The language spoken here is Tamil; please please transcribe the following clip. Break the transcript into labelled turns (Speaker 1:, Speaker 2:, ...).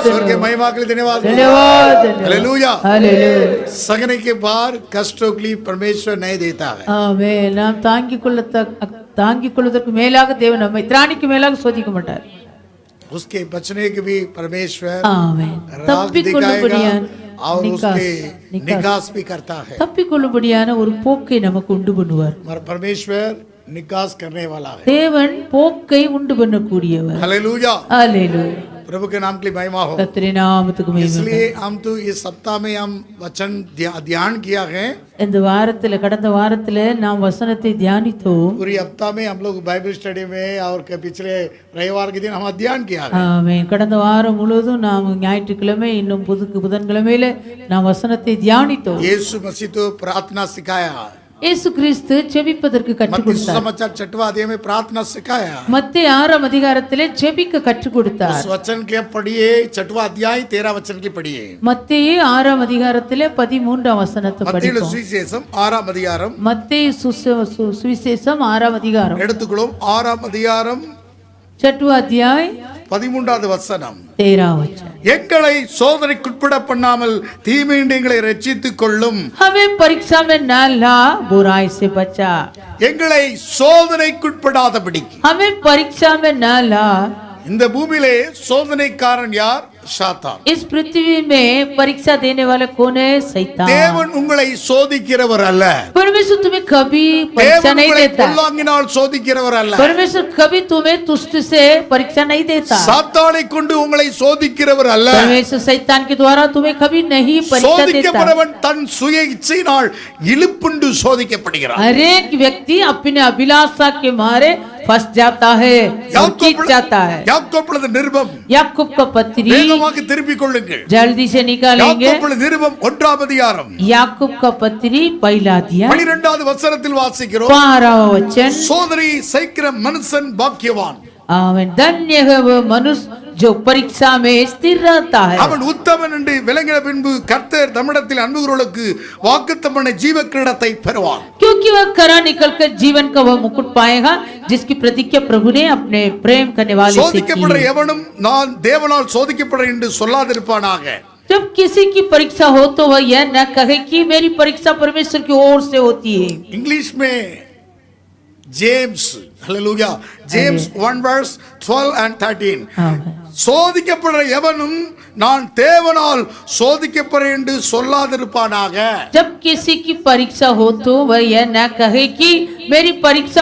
Speaker 1: स्वर्ग के महिमा के लिए धन्यवाद हालेलुया सहने के बाद कष्टों के लिए परमेश्वर नहीं देता है
Speaker 2: ஆமென் நாம் தாங்கிக் கொள்வதற்கு மேலாக தேவன் நம்மை திராணிக்கு மேலாக சோதிக்க மாட்டார்
Speaker 1: उसके बचने के भी परमेश्वर
Speaker 2: ஆமென்
Speaker 1: राह दिखाएगा और उसके निकास भी करता है
Speaker 2: தப்பிக்கொள்ளும்படியான ஒரு போக்கை நமக்கு உண்டு பண்ணுவார்
Speaker 1: हमारा परमेश्वर निकास करने वाला है
Speaker 2: தேவன் போக்கை உண்டு பண்ணக்கூடியவர்
Speaker 1: हालेलुया
Speaker 2: हालेलुया
Speaker 1: प्रभु के नाम के लिए महिमा हो
Speaker 2: கர்த்தருடைய நாமத்துக்கு மகிமை
Speaker 1: इसलिए हम तो इस सप्ताह में हम वचन ध्यान किया है
Speaker 2: இந்த வாரத்துல கடந்த வாரத்துல நாம் வசனத்தை தியானித்தோம்
Speaker 1: पूरी हफ्ता में हम लोग बाइबल स्टडी में और के पिछले रविवार के दिन हम अध्ययन किया है
Speaker 2: ஆமென் கடந்த வாரம் முழுவதும் நாம் ஞாயிற்றுக்கிழமை இன்னும் புதன்கிழமையில நாம் வசனத்தை தியானித்தோம்
Speaker 1: यीशु मसीह तो प्रार्थना सिखाया
Speaker 2: இயேசு கிறிஸ்து ஜெபிப்பதற்கு கற்றுக் கொடுத்தார்
Speaker 1: समाचार 6वां अध्याय में प्रार्थना सिखाया
Speaker 2: மத்தேயு 6ஆம் அதிகாரத்திலே ஜெபிக்க கற்றுக் கொடுத்தார்
Speaker 1: उस वचन के पढ़िए 6वां अध्याय 13 वचन की पढ़िए
Speaker 2: மத்தேயு 6ஆம் அதிகாரத்திலே 13ஆம் வசனத்தை
Speaker 1: மத்தேயு
Speaker 2: படிப்போம்
Speaker 1: சுவிசேஷம் 6ஆம் அதிகாரம்
Speaker 2: மத்தேயு சுவிசேஷம் 6ஆம் அதிகாரம்
Speaker 1: எடுத்துக்கொள்ளும் 6ஆம் அதிகாரம்
Speaker 2: 6वां अध्याय
Speaker 1: 13வது வசனம்
Speaker 2: 13वां वचन
Speaker 1: எங்களை சோதனைக்குட்பட பண்ணாமல் தீமையிலிருந்து எங்களை ரட்சித்துக் கொள்ளும்
Speaker 2: हमें परीक्षा में न ला बुराई से बचा
Speaker 1: எங்களை சோதனைக்குட்படாதபடி
Speaker 2: हमें परीक्षा में न ला
Speaker 1: இந்த பூமியிலே சோதனைக்காரன் யார் சாத்தான்
Speaker 2: इस पृथ्वी में परीक्षा देने वाला कौन है शैतान
Speaker 1: தேவன் உங்களை சோதிக்கிறவர் அல்ல
Speaker 2: परमेश्वर तुम्हें कभी परीक्षा नहीं देता
Speaker 1: பொல்லாங்கினால் சோதிக்கிறவர் அல்ல
Speaker 2: परमेश्वर कभी तुम्हें तुष्ट से परीक्षा नहीं देता
Speaker 1: சாத்தானை கொண்டு உங்களை சோதிக்கிறவர் அல்ல
Speaker 2: परमेश्वर शैतान के द्वारा तुम्हें कभी नहीं परीक्षा देता
Speaker 1: சோதிக்கப்படுவன் தன் சுய இச்சையினால் இழுப்புண்டு சோதிக்கப்படுகிறான்
Speaker 2: हर एक व्यक्ति अपने अभिलाषा के मारे फंस जाता है जाता है
Speaker 1: யாக்கோபு நிருபம்
Speaker 2: याकूब का पत्री
Speaker 1: வேகமாக திருப்பிக் கொள்ளுங்கள்
Speaker 2: जल्दी से निकालेंगे
Speaker 1: யாக்கோபு நிருபம் 1ஆம் அதிகாரம்
Speaker 2: याकूब का पत्री पहला अध्याय
Speaker 1: 12வது வசனத்தில் வாசிக்கிறோம்
Speaker 2: 12वां वचन
Speaker 1: சோதனை சகிக்கிற மனுஷன் பாக்கியவான்
Speaker 2: आमेन धन्य है वो मनुष्य जो परीक्षा में स्थिर रहता है
Speaker 1: அவன் உத்தமன் என்று விளங்கின பின்பு கர்த்தர் தம்மிடத்தில் அன்புகிறவர்களுக்கு வாக்குத்தத்தம் பண்ண ஜீவ கிரீடத்தை பெறுவான்
Speaker 2: क्योंकि वह खरा निकलकर जीवन का वह मुकुट पाएगा जिसकी प्रतिज्ञा प्रभु ने अपने प्रेम करने वाले से की
Speaker 1: சோதிக்கப்படுற எவனும் நான் தேவனால் சோதிக்கப்படுறேன் என்று சொல்லாதிருப்பானாக
Speaker 2: जब किसी की परीक्षा हो तो वह यह न कहे कि मेरी परीक्षा परमेश्वर की ओर से होती है
Speaker 1: इंग्लिश में जेम्स हालेलुया जेम्स 1:12 and 13 சோதிக்கப்படுற எவனும் நான் தேவனால் சோதிக்கப்படுறேன் என்று சொல்லாதிருப்பானாக
Speaker 2: जब किसी की परीक्षा हो तो वह यह न कहे कि मेरी परीक्षा